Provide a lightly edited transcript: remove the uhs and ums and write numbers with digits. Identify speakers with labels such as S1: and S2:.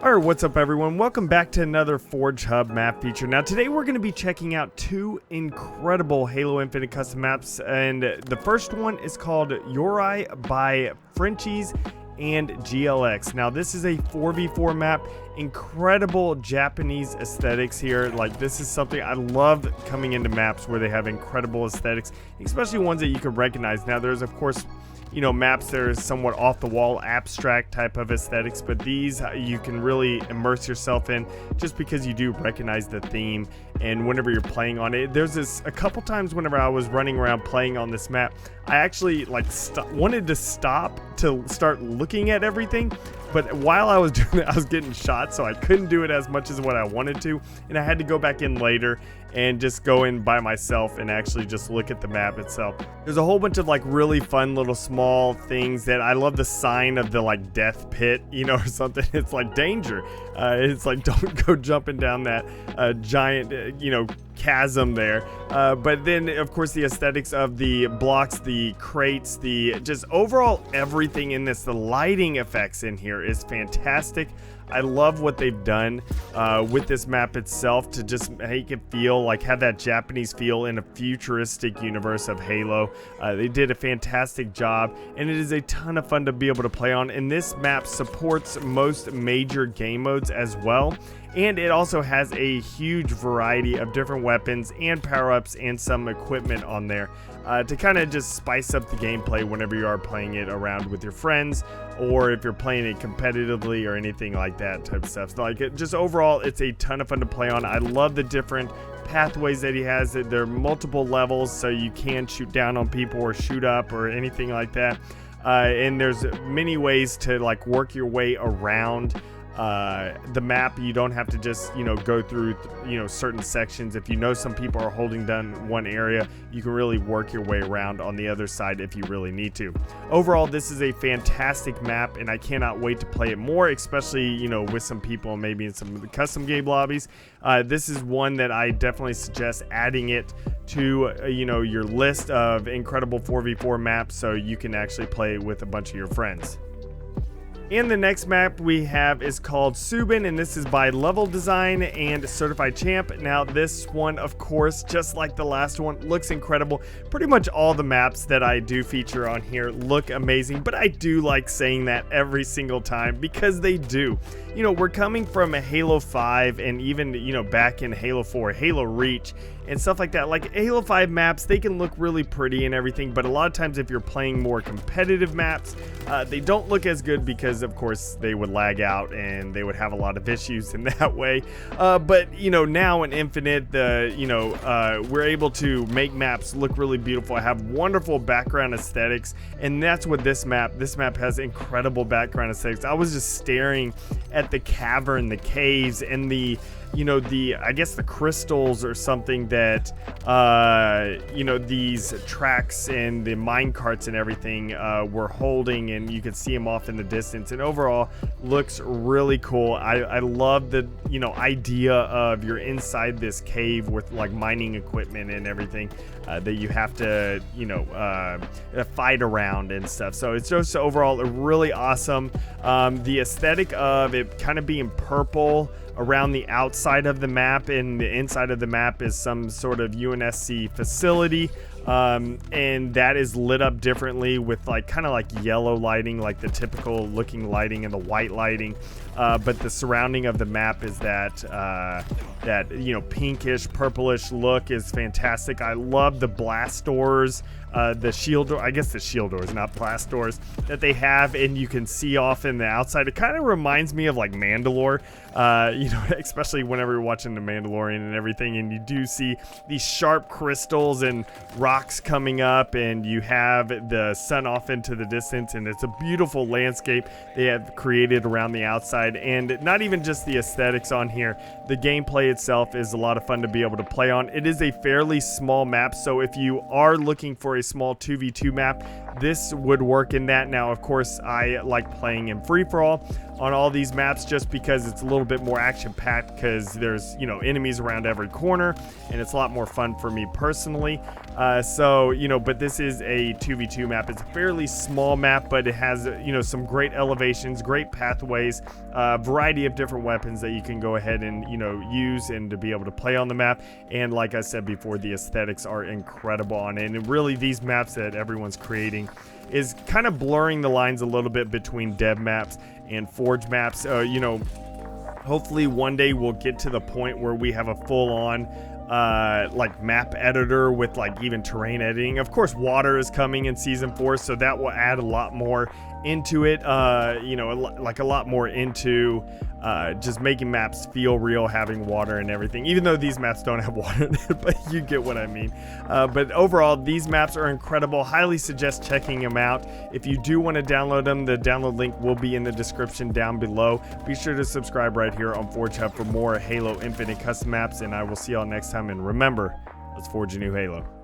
S1: Alright, what's up everyone? Welcome back to another Forge Hub map feature. Now today we're going to be checking out two incredible Halo Infinite custom maps, and the first one is called Yoroi by Frenchys and GLX. Now this is a 4v4 map, incredible Japanese aesthetics here. Like, this is something I love coming into maps where they have incredible aesthetics, especially ones that you can recognize. Now there's of course, you know, maps that are somewhat off the wall, abstract type of aesthetics, but these you can really immerse yourself in just because you do recognize the theme. And whenever you're playing on it, there's a couple times whenever I was running around playing on this map, I actually like wanted to stop to start looking at everything, but while I was doing it, I was getting shot, so I couldn't do it as much as what I wanted to, and I had to go back in later and just go in by myself and actually just look at the map itself. There's a whole bunch of like really fun little small things that I love. The sign of the like death pit, you know, or something. It's like danger. It's like don't go jumping down that giant you know, chasm there. But then of course the aesthetics of the blocks, the crates, the just overall everything in this, the lighting effects in here is fantastic. I love what they've done with this map itself to just make it feel like, have that Japanese feel in a futuristic universe of Halo. They did a fantastic job, and it is a ton of fun to be able to play on. And this map supports most major game modes as well. And it also has a huge variety of different weapons and power-ups and some equipment on there to kind of just spice up the gameplay whenever you are playing it around with your friends, or if you're playing it competitively or anything like that type of stuff. So like, just overall, it's a ton of fun to play on. I love the different pathways that he has. There are multiple levels, so you can shoot down on people or shoot up or anything like that. And there's many ways to like work your way around the map. You don't have to just, you know, go through, you know, certain sections. If you know some people are holding down one area, you can really work your way around on the other side if you really need to. Overall, this is a fantastic map, and I cannot wait to play it more, especially, you know, with some people, maybe in some of the custom game lobbies. This is one that I definitely suggest adding it to, you know, your list of incredible 4v4 maps so you can actually play with a bunch of your friends. And the next map we have is called Suban, and this is by Level Design and CertifiedChamp. Now this one, of course, just like the last one, looks incredible. Pretty much all the maps that I do feature on here look amazing, but I do like saying that every single time because they do. You know, we're coming from a Halo 5 and even, you know, back in Halo 4, Halo Reach, and stuff like that. Like Halo 5 maps, they can look really pretty and everything, but a lot of times if you're playing more competitive maps, they don't look as good because of course they would lag out and they would have a lot of issues in that way. But you know, now in Infinite, we're able to make maps look really beautiful, have wonderful background aesthetics, and that's what this map has incredible background aesthetics. I was just staring at the cavern, the caves, and the, you know, I guess the crystals or something that, you know, these tracks and the mine carts and everything were holding, and you could see them off in the distance, and overall looks really cool. I love the, you know, idea of you're inside this cave with like mining equipment and everything that you have to, you know, fight around and stuff. So it's just overall really awesome. The aesthetic of it kind of being purple around the outside of the map, and the inside of the map is some sort of UNSC facility, and that is lit up differently with like kind of like yellow lighting, like the typical looking lighting, and the white lighting, but the surrounding of the map is that you know, pinkish purplish look is fantastic. I love the blast doors, the shield door, I guess the shield doors, not blast doors, that they have, and you can see off in the outside. It kind of reminds me of like Mandalore, you know, especially whenever you're watching the Mandalorian and everything, and you do see these sharp crystals and rocks coming up, and you have the sun off into the distance, and it's a beautiful landscape they have created around the outside. And not even just the aesthetics on here, the gameplay itself is a lot of fun to be able to play on. It is a fairly small map, so if you are looking for a small 2v2 map, this would work in that. Now, of course, I like playing in free-for-all on all these maps just because it's a little bit more action-packed, because there's, you know, enemies around every corner, and it's a lot more fun for me personally. So, you know, but this is a 2v2 map. It's a fairly small map, but it has, you know, some great elevations, great pathways, variety of different weapons that you can go ahead and, you know, use and to be able to play on the map. And like I said before, the aesthetics are incredible on it. And really, these maps that everyone's creating is kind of blurring the lines a little bit between dev maps and forge maps. You know, hopefully one day we'll get to the point where we have a full-on like map editor with like even terrain editing. Of course, water is coming in season 4, so that will add a lot more into it. You know, like a lot more into just making maps feel real, having water and everything, even though these maps don't have water in it, but you get what I mean. But overall, these maps are incredible. Highly suggest checking them out. If you do want to download them, the download link will be in the description down below. Be sure to subscribe right here on Forge Hub for more Halo Infinite custom maps, and I will see y'all next time. And remember, let's forge a new Halo.